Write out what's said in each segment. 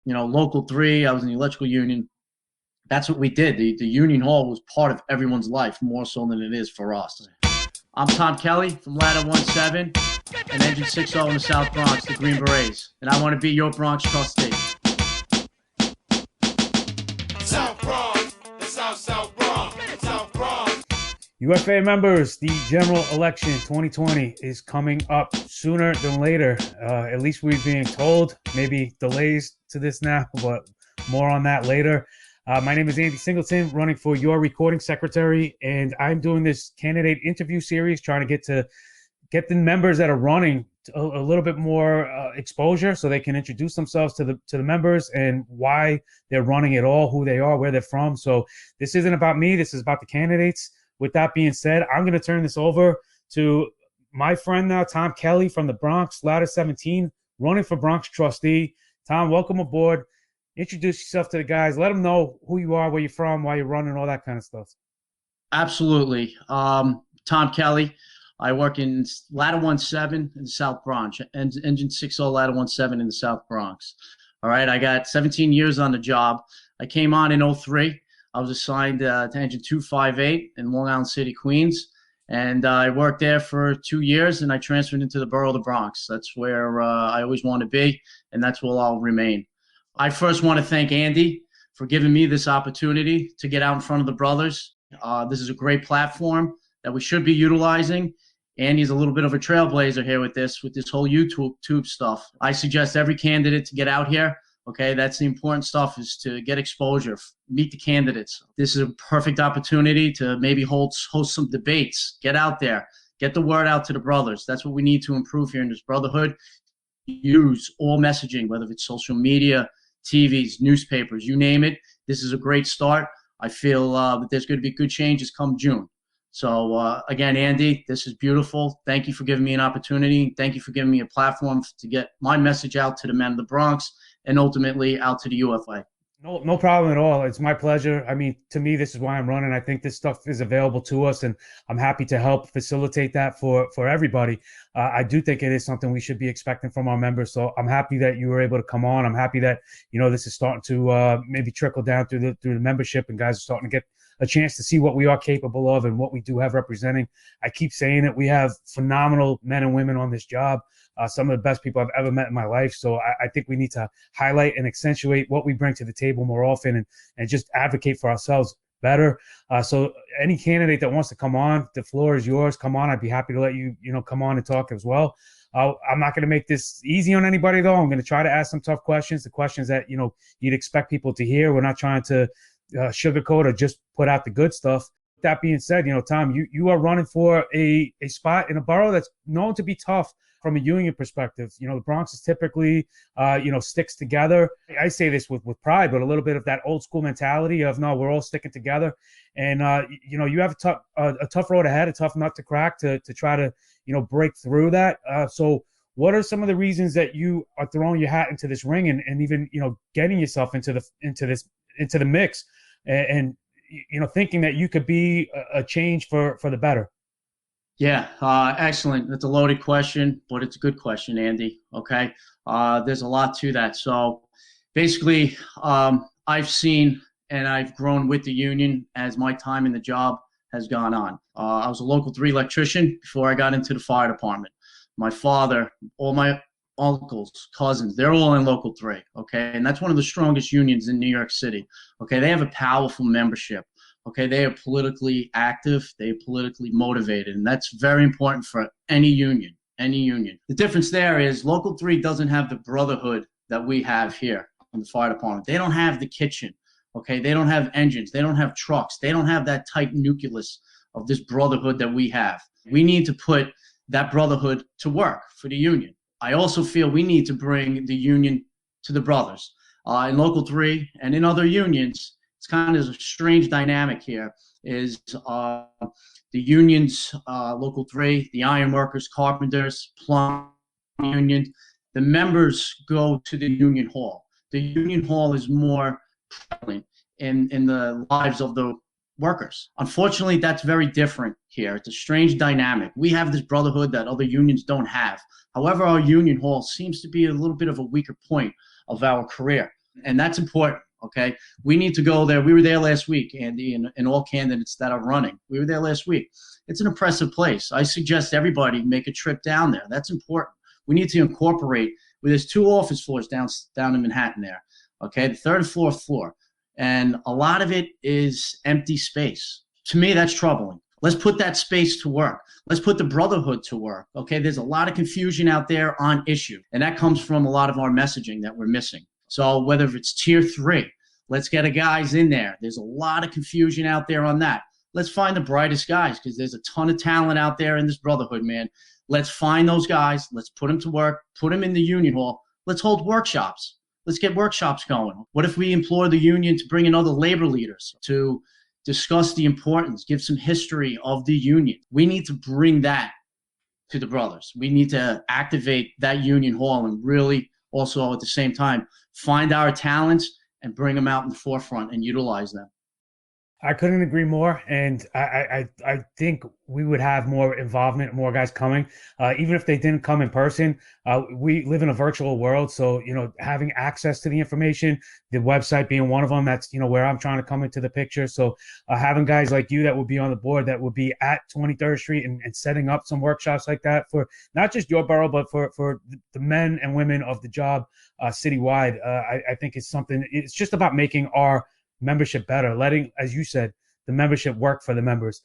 Local 3, I was in the electrical union. That's what we did. The union hall was part of everyone's life, more so than it is for us. I'm Tom Kelly from Ladder 17 and Engine 60 in the South Bronx, the Green Berets. And I want to be your Bronx Trustee. South Bronx, the South Bronx, South Bronx. UFA members, the general election 2020 is coming up sooner than later. At least we're being told. Maybe delays to this now, but more on that later. My name is Andy Singleton, running for your recording secretary, and I'm doing this candidate interview series, trying to get the members that are running a little bit more exposure, so they can introduce themselves to the members and why they're running at all, who they are, where they're from. So this isn't about me. This is about the candidates. With that being said, I'm going to turn this over to my friend now, Tom Kelly from the Bronx, Ladder 17, running for Bronx Trustee. Tom, welcome aboard. Introduce yourself to the guys. Let them know who you are, where you're from, why you're running, all that kind of stuff. Absolutely. Tom Kelly. I work in Ladder 17 in the South Bronx, Engine 60 Ladder 17 in the South Bronx. All right, I got 17 years on the job. I came on in 03. I was assigned to Engine 258 in Long Island City, Queens. And I worked there for 2 years, and I transferred into the borough of the Bronx. That's where I always want to be, and that's where I'll remain. I first want to thank Andy for giving me this opportunity to get out in front of the brothers. This is a great platform that we should be utilizing. Andy's a little bit of a trailblazer here with this whole YouTube stuff. I suggest every candidate to get out here. Okay, that's the important stuff, is to get exposure, meet the candidates. This is a perfect opportunity to maybe host some debates. Get out there, get the word out to the brothers. That's what we need to improve here in this brotherhood. Use all messaging, whether it's social media, TVs, newspapers, you name it. This is a great start. I feel that there's going to be good changes come June. So again, Andy, this is beautiful. Thank you for giving me an opportunity. Thank you for giving me a platform to get my message out to the men of the Bronx and ultimately out to the UFA. No problem at all. It's my pleasure. I mean, to me, this is why I'm running. I think this stuff is available to us, and I'm happy to help facilitate that for everybody. I do think it is something we should be expecting from our members. So I'm happy that you were able to come on. I'm happy that, this is starting to maybe trickle down through the membership, and guys are starting to get a chance to see what we are capable of and what we do have representing. I keep saying it. We have phenomenal men and women on this job. Some of the best people I've ever met in my life. So I think we need to highlight and accentuate what we bring to the table more often, and just advocate for ourselves better. So any candidate that wants to come on, the floor is yours. Come on. I'd be happy to let you, come on and talk as well. I'm not going to make this easy on anybody, though. I'm going to try to ask some tough questions, the questions that, you'd expect people to hear. We're not trying to sugarcoat or just put out the good stuff. That being said, Tom, you are running for a spot in a borough that's known to be tough from a union perspective. The Bronx is typically, sticks together. I say this with pride, but a little bit of that old school mentality of, no, we're all sticking together. And, you have a tough road ahead, a tough nut to crack to try to, break through that. So what are some of the reasons that you are throwing your hat into this ring and even, getting yourself into the mix and thinking that you could be a change for the better? Yeah, excellent. That's a loaded question, but it's a good question, Andy. Okay, there's a lot to that. So basically, I've seen and I've grown with the union as my time in the job has gone on. I was a local 3 electrician before I got into the fire department. My father, all my uncles, cousins, they're all in local 3. Okay, and that's one of the strongest unions in New York City. Okay, they have a powerful membership. Okay, they are politically active, they're politically motivated, and that's very important for any union, The difference there is local 3 doesn't have the brotherhood that we have here in the fire department. They don't have the kitchen, okay? They don't have engines, they don't have trucks, they don't have that tight nucleus of this brotherhood that we have. We need to put that brotherhood to work for the union. I also feel we need to bring the union to the brothers. In local 3 and in other unions, it's kind of a strange dynamic here, is the unions, local 3, the ironworkers, carpenters, plumbing union, the members go to the union hall. The union hall is more prevalent in the lives of the workers. Unfortunately, that's very different here. It's a strange dynamic. We have this brotherhood that other unions don't have. However, our union hall seems to be a little bit of a weaker point of our career. And that's important. Okay. We need to go there. We were there last week, Andy, and all candidates that are running. We were there last week. It's an impressive place. I suggest everybody make a trip down there. That's important. We need to incorporate. There's 2 office floors down in Manhattan there. Okay. The 3rd and 4th floor. And a lot of it is empty space. To me, that's troubling. Let's put that space to work. Let's put the brotherhood to work. Okay. There's a lot of confusion out there on issue. And that comes from a lot of our messaging that we're missing. So whether it's tier 3, let's get a guys in there. There's a lot of confusion out there on that. Let's find the brightest guys because there's a ton of talent out there in this brotherhood, man. Let's find those guys. Let's put them to work, put them in the union hall. Let's hold workshops. Let's get workshops going. What if we implore the union to bring in other labor leaders to discuss the importance, give some history of the union? We need to bring that to the brothers. We need to activate that union hall and really also at the same time find our talents and bring them out in the forefront and utilize them. I couldn't agree more, and I think we would have more involvement, more guys coming, even if they didn't come in person. We live in a virtual world, so having access to the information, the website being one of them. That's where I'm trying to come into the picture. So having guys like you that would be on the board, that would be at 23rd Street and setting up some workshops like that for not just your borough, but for the men and women of the job citywide. I think it's something. It's just about making our membership better, letting, as you said, the membership work for the members.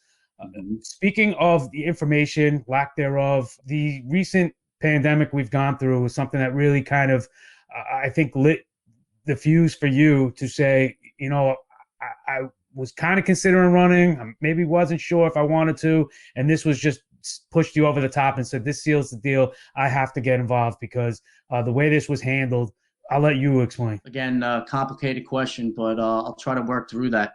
Speaking of the information, lack thereof, the recent pandemic we've gone through was something that really kind of, I think, lit the fuse for you to say, I was kind of considering running. I maybe wasn't sure if I wanted to. And this was just pushed you over the top and said, this seals the deal. I have to get involved because the way this was handled. I'll let you explain. Again, complicated question, but I'll try to work through that.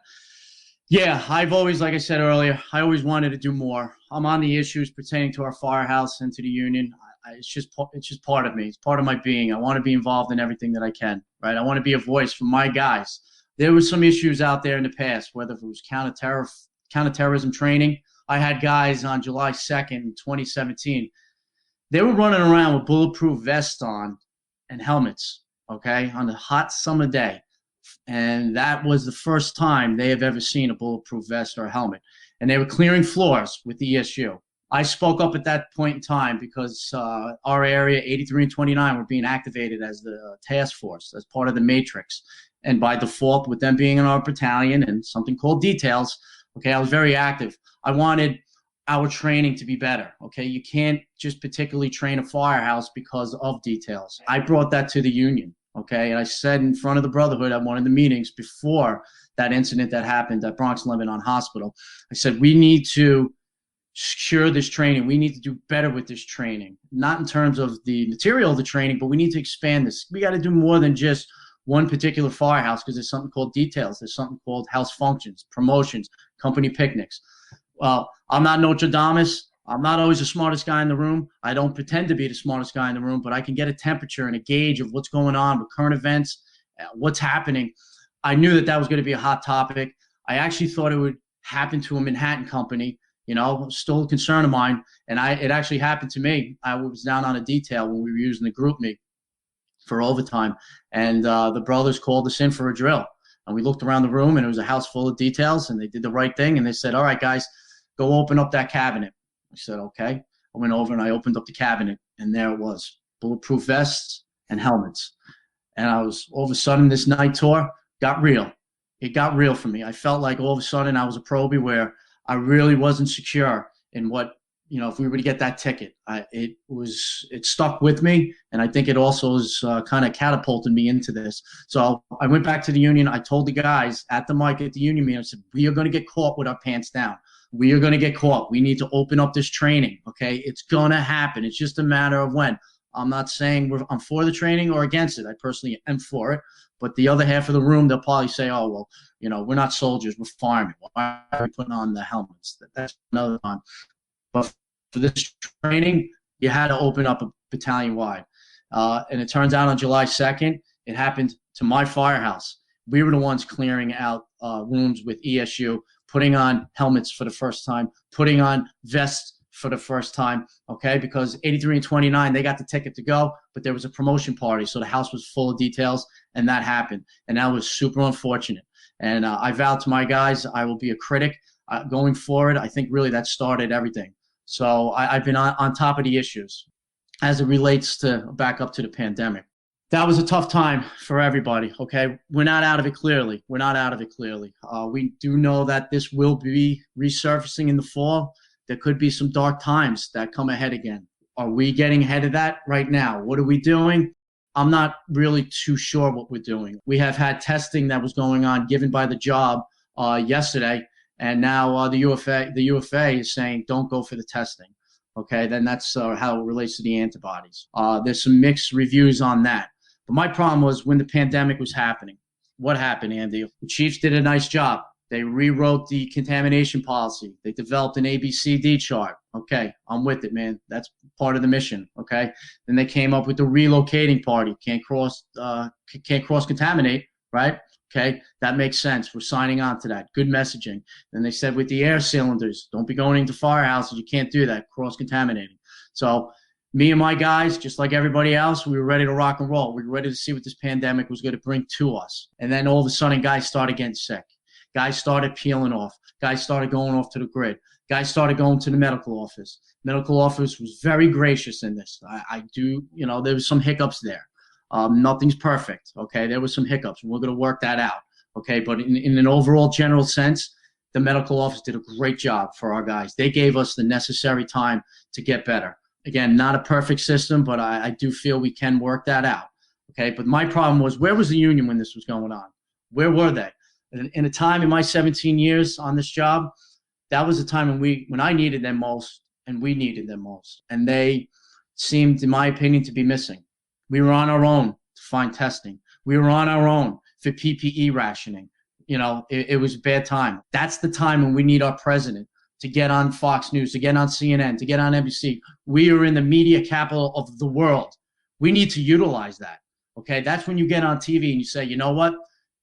Yeah, I've always, like I said earlier, I always wanted to do more. I'm on the issues pertaining to our firehouse and to the union. It's just part of me. It's part of my being. I want to be involved in everything that I can, right? I want to be a voice for my guys. There was some issues out there in the past, whether it was counterterrorism training. I had guys on July 2nd, 2017. They were running around with bulletproof vests on and helmets. Okay, on a hot summer day. And that was the first time they have ever seen a bulletproof vest or a helmet. And they were clearing floors with the ESU. I spoke up at that point in time because our area, 83 and 29, were being activated as the task force, as part of the matrix. And by default, with them being in our battalion and something called details, okay, I was very active. I wanted our training to be better. Okay, you can't just particularly train a firehouse because of details. I brought that to the union. Okay, and I said in front of the brotherhood at one of the meetings before that incident that happened at Bronx Lebanon Hospital, I said, we need to secure this training. We need to do better with this training, not in terms of the material of the training, but we need to expand this. We got to do more than just one particular firehouse because there's something called details. There's something called house functions, promotions, company picnics. Well, I'm not Nostradamus. I'm not always the smartest guy in the room. I don't pretend to be the smartest guy in the room, but I can get a temperature and a gauge of what's going on with current events, what's happening. I knew that was going to be a hot topic. I actually thought it would happen to a Manhattan company, still a concern of mine. And it actually happened to me. I was down on a detail when we were using the group me for overtime. And the brothers called us in for a drill. And we looked around the room, and it was a house full of details, and they did the right thing. And they said, all right, guys, go open up that cabinet. I said, okay. I went over and I opened up the cabinet, and there it was, bulletproof vests and helmets. And I was, all of a sudden, this night tour got real. It got real for me. I felt like all of a sudden I was a probie where I really wasn't secure in what, if we were to get that ticket. It stuck with me, and I think it also has kind of catapulted me into this. So I went back to the union. I told the guys at the mic at the union meeting, I said, we are going to get caught with our pants down. We are going to get caught. We need to open up this training, okay? It's going to happen. It's just a matter of when. I'm not saying I'm for the training or against it. I personally am for it. But the other half of the room, they'll probably say, oh, well, we're not soldiers. We're firemen. Why are we putting on the helmets? That's another time. But for this training, you had to open up a battalion-wide. And it turns out on July 2nd, it happened to my firehouse. We were the ones clearing out rooms with ESU, putting on helmets for the first time, putting on vests for the first time, okay? Because 83 and 29, they got the ticket to go, but there was a promotion party, so the house was full of details, and that happened. And that was super unfortunate. And I vowed to my guys I will be a critic going forward. I think really that started everything. So I've been on top of the issues as it relates to back up to the pandemic. That was a tough time for everybody. Okay, we're not out of it clearly. We're not out of it clearly. We do know that this will be resurfacing in the fall. There could be some dark times that come ahead again. Are we getting ahead of that right now? What are we doing? I'm not really too sure what we're doing. We have had testing that was going on given by the job yesterday, and now the UFA is saying don't go for the testing. Okay, then that's how it relates to the antibodies. There's some mixed reviews on that. But my problem was when the pandemic was happening. What happened, Andy? The Chiefs did a nice job. They rewrote the contamination policy. They developed an ABCD chart. Okay, I'm with it, man. That's part of the mission. Okay. Then they came up with the relocating party. Can't cross contaminate, right? Okay, that makes sense. We're signing on to that. Good messaging. Then they said with the air cylinders, don't be going into firehouses. You can't do that. Cross contaminating. So me and my guys, just like everybody else, we were ready to rock and roll. We were ready to see what this pandemic was going to bring to us. And then all of a sudden, guys started getting sick. Guys started peeling off. Guys started going off to the grid. Guys started going to the medical office. Medical office was very gracious in this. I do, there was some hiccups there. Nothing's perfect, okay? There was some hiccups. We're going to work that out, okay? But in an overall general sense, the medical office did a great job for our guys. They gave us the necessary time to get better. Again, not a perfect system, but I do feel we can work that out, okay? But my problem was, where was the union when this was going on? Where were they? In a time in my 17 years on this job, that was a time when I needed them most and we needed them most. And they seemed, in my opinion, to be missing. We were on our own to find testing. We were on our own for PPE rationing. It was a bad time. That's the time when we need our president to get on Fox News, to get on CNN, to get on NBC. We are in the media capital of the world. We need to utilize that, okay? That's when you get on TV and you say, you know what?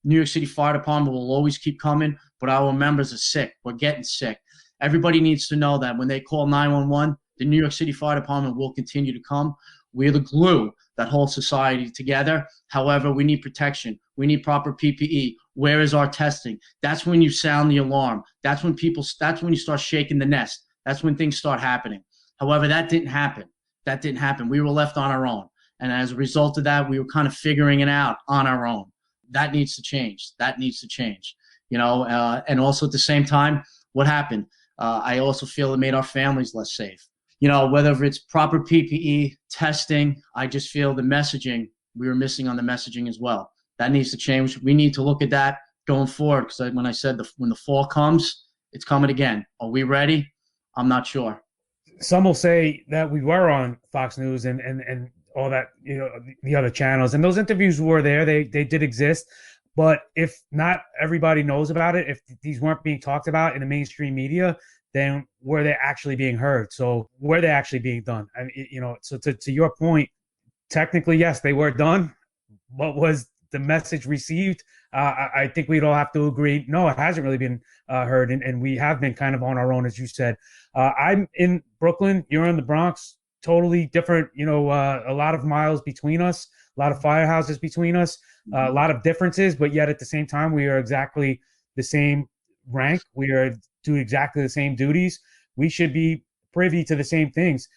New York City Fire Department will always keep coming, but our members are sick. We're getting sick. Everybody needs to know that when they call 911, the New York City Fire Department will continue to come. We're the glue that holds society together. However, we need protection. We need proper PPE. Where is our testing? That's when you sound the alarm. That's when you start shaking the nest. That's when things start happening. However, that didn't happen. We were left on our own. And as a result of that, we were kind of figuring it out on our own. That needs to change. And also at the same time, what happened? I also feel it made our families less safe. Whether it's proper PPE, testing, I just feel the messaging, we were missing on the messaging as well. That needs to change. We need to look at that going forward, because when I said when the fall comes, it's coming again. Are we ready? I'm not sure. Some will say that we were on Fox News and all that, the other channels, and those interviews were there. They did exist. But if not everybody knows about it, if these weren't being talked about in the mainstream media, then were they actually being heard? So were they actually being done? I mean, so to your point, technically, yes, they were done. But was the message received? I think we'd all have to agree, no, it hasn't really been heard. And we have been kind of on our own, as you said. I'm in Brooklyn. You're in the Bronx. Totally different, a lot of miles between us, a lot of firehouses between us, a lot of differences, but yet at the same time, we are exactly the same rank. We are doing exactly the same duties. We should be privy to the same things.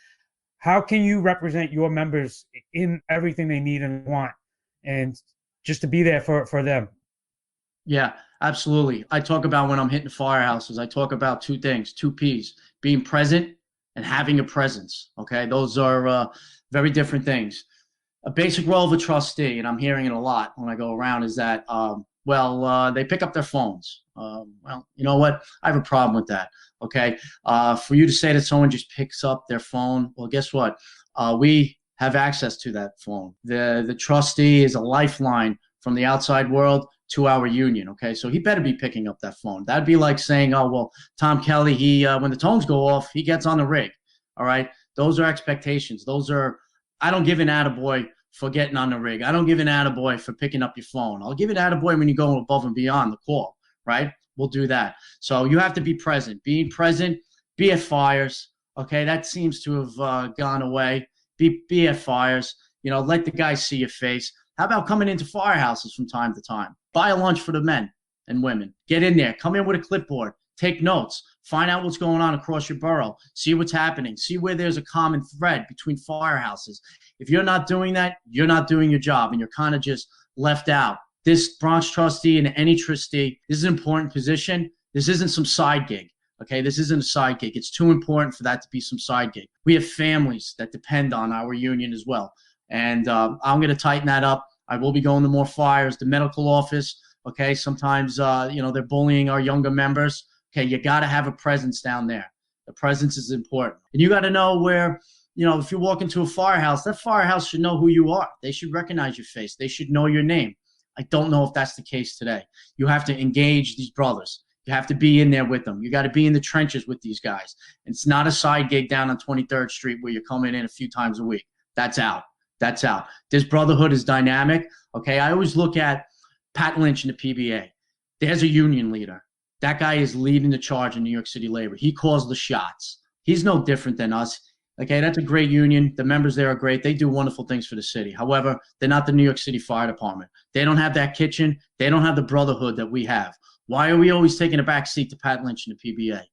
How can you represent your members in everything they need and want, and just to be there for them? Yeah, absolutely. I talk about when I'm hitting firehouses, I talk about two things, two P's, being present and having a presence. Okay, those are very different things. A basic role of a trustee, and I'm hearing it a lot when I go around, is that they pick up their phones. Well, you know what? I have a problem with that. Okay, for you to say that someone just picks up their phone, well, guess what? We have access to that phone. The trustee is a lifeline from the outside world to our union. Okay, so he better be picking up that phone. That'd be like saying, oh, well, Tom Kelly, he when the tones go off, he gets on the rig. All right, those are expectations. I don't give an attaboy for getting on the rig. I don't give an attaboy for picking up your phone. I'll give an attaboy when you go above and beyond the call, right? We'll do that. So you have to be present. Being present, be at fires. Okay, that seems to have gone away. Be at fires. Let the guys see your face. How about coming into firehouses from time to time? Buy a lunch for the men and women. Get in there. Come in with a clipboard. Take notes. Find out what's going on across your borough. See what's happening. See where there's a common thread between firehouses. If you're not doing that, you're not doing your job, and you're kind of just left out. This Bronx trustee and any trustee, this is an important position. This isn't some side gig. Okay, this isn't a side gig. It's too important for that to be some side gig. We have families that depend on our union as well. And I'm going to tighten that up. I will be going to more fires, the medical office. Okay, sometimes, they're bullying our younger members. Okay, you got to have a presence down there. The presence is important. And you got to know where, if you walk into a firehouse, that firehouse should know who you are. They should recognize your face. They should know your name. I don't know if that's the case today. You have to engage these brothers. You have to be in there with them. You got to be in the trenches with these guys. It's not a side gig down on 23rd Street where you're coming in a few times a week. That's out. That's out. This brotherhood is dynamic. Okay, I always look at Pat Lynch in the PBA. There's a union leader. That guy is leading the charge in New York City labor. He calls the shots. He's no different than us. Okay, that's a great union. The members there are great. They do wonderful things for the city. However, they're not the New York City Fire Department. They don't have that kitchen. They don't have the brotherhood that we have. Why are we always taking a back seat to Pat Lynch in the PBA?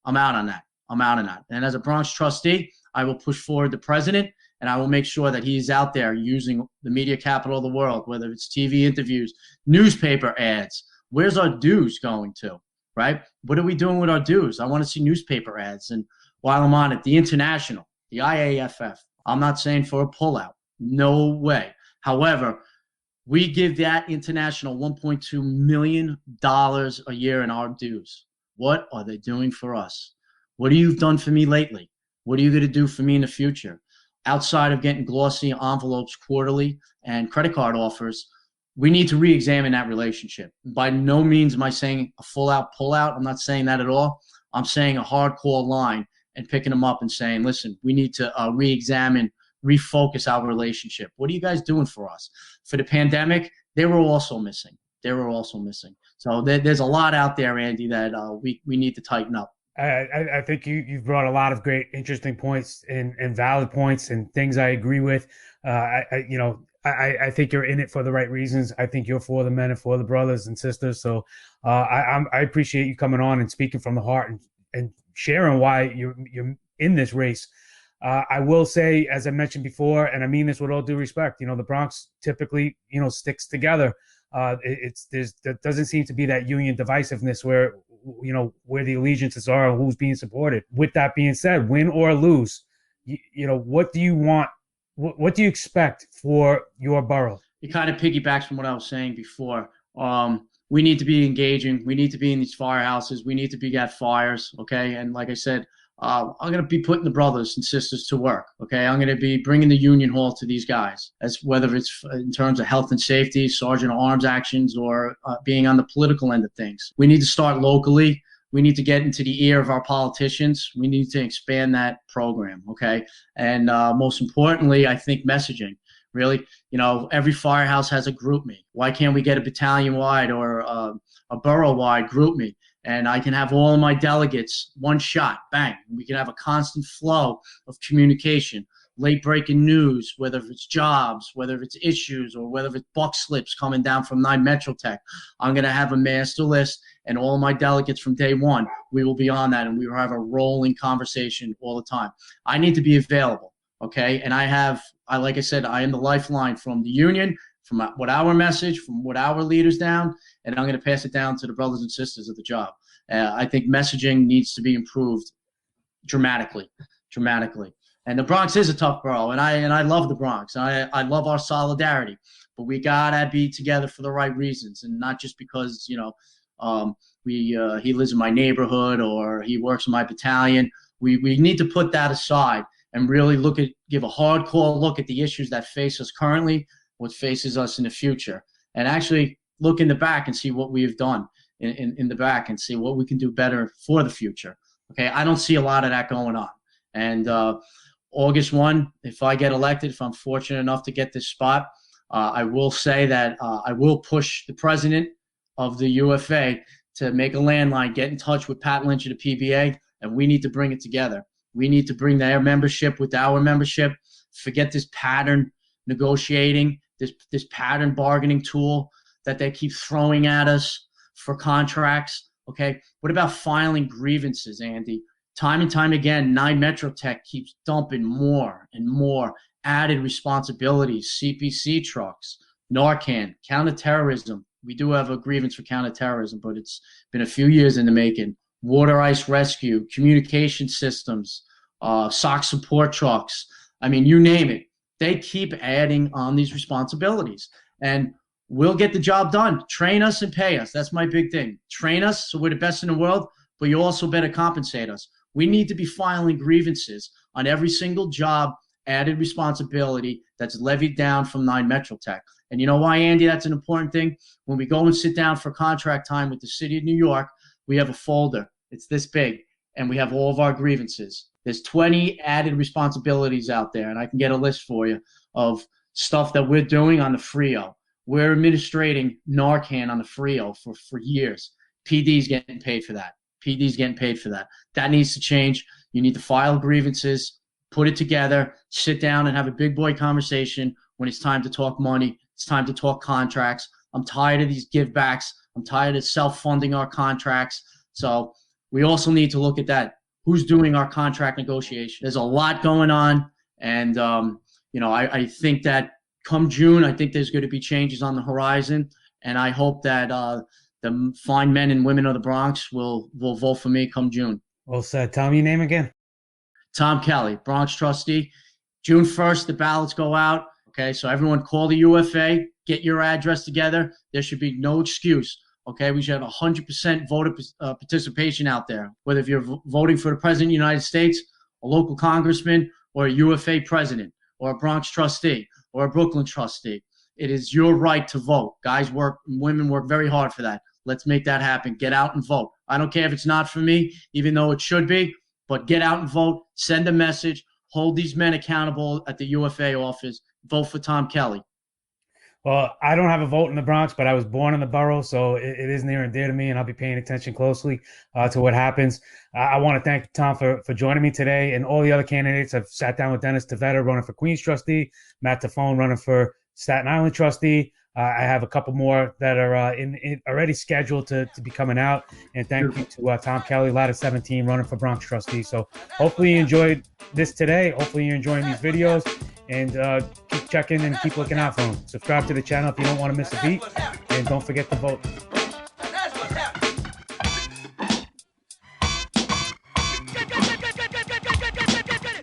I'm out on that. I'm out on that. And as a Bronx trustee, I will push forward the president, and I will make sure that he's out there using the media capital of the world, whether it's TV interviews, newspaper ads. Where's our dues going to, right? What are we doing with our dues? I want to see newspaper ads. And while I'm on it, the international, the IAFF, I'm not saying for a pullout. No way. However, we give that international $1.2 million a year in our dues. What are they doing for us? What have you done for me lately? What are you going to do for me in the future? Outside of getting glossy envelopes quarterly and credit card offers, we need to re-examine that relationship. By no means am I saying a full-out pullout. I'm not saying that at all. I'm saying a hardcore line and picking them up and saying, listen, we need to re-examine, refocus our relationship. What are you guys doing for us? For the pandemic, they were also missing. So there's a lot out there, Andy, that we need to tighten up. I think you've brought a lot of great, interesting points and valid points and things I agree with. I think you're in it for the right reasons. I think you're for the men and for the brothers and sisters. So I appreciate you coming on and speaking from the heart and sharing why you're in this race. I will say, as I mentioned before, and I mean this with all due respect, the Bronx typically, sticks together. There doesn't seem to be that union divisiveness where the allegiances are and who's being supported. With that being said, win or lose, what do you want? What do you expect for your borough? It kind of piggybacks from what I was saying before. We need to be engaging. We need to be in these firehouses. We need to be at fires, okay? And like I said, I'm going to be putting the brothers and sisters to work, okay? I'm going to be bringing the union hall to these guys, as whether it's in terms of health and safety, sergeant arms actions, or being on the political end of things. We need to start locally. We need to get into the ear of our politicians. We need to expand that program, okay? And most importantly, I think messaging. Really, every firehouse has a group me. Why can't we get a battalion-wide or a borough-wide group me? And I can have all of my delegates, one shot, bang. We can have a constant flow of communication, late-breaking news, whether it's jobs, whether it's issues, or whether it's buck slips coming down from 9 Metro Tech. I'm going to have a master list, and all my delegates from day one, we will be on that, and we will have a rolling conversation all the time. I need to be available, okay? And like I said, I am the lifeline from the union, from what our message, from what our leaders down, and I'm going to pass it down to the brothers and sisters of the job. I think messaging needs to be improved dramatically. And the Bronx is a tough borough, and I love the Bronx. I love our solidarity, but we gotta be together for the right reasons, and not just because he lives in my neighborhood or he works in my battalion. We need to put that aside and really give a hardcore look at the issues that face us currently, what faces us in the future, and actually look in the back and see what we've done in the back and see what we can do better for the future. Okay, I don't see a lot of that going on. And August 1, if I get elected, if I'm fortunate enough to get this spot, I will say that I will push the president of the UFA to make a landline, get in touch with Pat Lynch of the PBA, and we need to bring it together. We need to bring their membership with our membership. Forget this pattern negotiating. this pattern bargaining tool that they keep throwing at us for contracts. Okay, what about filing grievances, Andy? Time and time again, 9 Metro Tech keeps dumping more and more added responsibilities. CPC trucks, Narcan, counterterrorism. We do have a grievance for counterterrorism, but it's been a few years in the making. Water ice rescue, communication systems, SOC support trucks. I mean, you name it. They keep adding on these responsibilities. And we'll get the job done. Train us and pay us. That's my big thing. Train us so we're the best in the world, but you also better compensate us. We need to be filing grievances on every single job added responsibility that's levied down from 9 Metro Tech. And you know why, Andy, that's an important thing? When we go and sit down for contract time with the city of New York, we have a folder. It's this big, and we have all of our grievances. There's 20 added responsibilities out there, and I can get a list for you of stuff that we're doing on the Frio. We're administrating Narcan on the Frio for years. PD's getting paid for that. PD's getting paid for that. That needs to change. You need to file grievances, put it together, sit down and have a big boy conversation when it's time to talk money. It's time to talk contracts. I'm tired of these givebacks. I'm tired of self-funding our contracts. So we also need to look at that. Who's doing our contract negotiation? There's a lot going on. And, I think that come June, I think there's going to be changes on the horizon. And I hope that the fine men and women of the Bronx will vote for me come June. Well said. Tell me your name again. Tom Kelly, Bronx Trustee. June 1st, the ballots go out. Okay, so everyone call the UFA, get your address together. There should be no excuse. Okay, we should have 100% voter participation out there, whether if you're voting for the President of the United States, a local congressman, or a UFA president, or a Bronx trustee, or a Brooklyn trustee. It is your right to vote. Guys work, women work very hard for that. Let's make that happen. Get out and vote. I don't care if it's not for me, even though it should be, but get out and vote. Send a message. Hold these men accountable at the UFA office. Vote for Tom Kelly. Well, I don't have a vote in the Bronx, but I was born in the borough, so it is near and dear to me, and I'll be paying attention closely to what happens. I want to thank Tom for joining me today, and all the other candidates. I've sat down with Dennis Tavetta, running for Queens trustee, Matt Tafone, running for Staten Island trustee. I have a couple more that are already scheduled to be coming out. And thank you to Tom Kelly, Ladder 17, running for Bronx trustee. So hopefully you enjoyed this today. Hopefully you're enjoying these videos. And keep checking and keep looking out for them. Subscribe to the channel if you don't want to miss a beat. And don't forget to vote.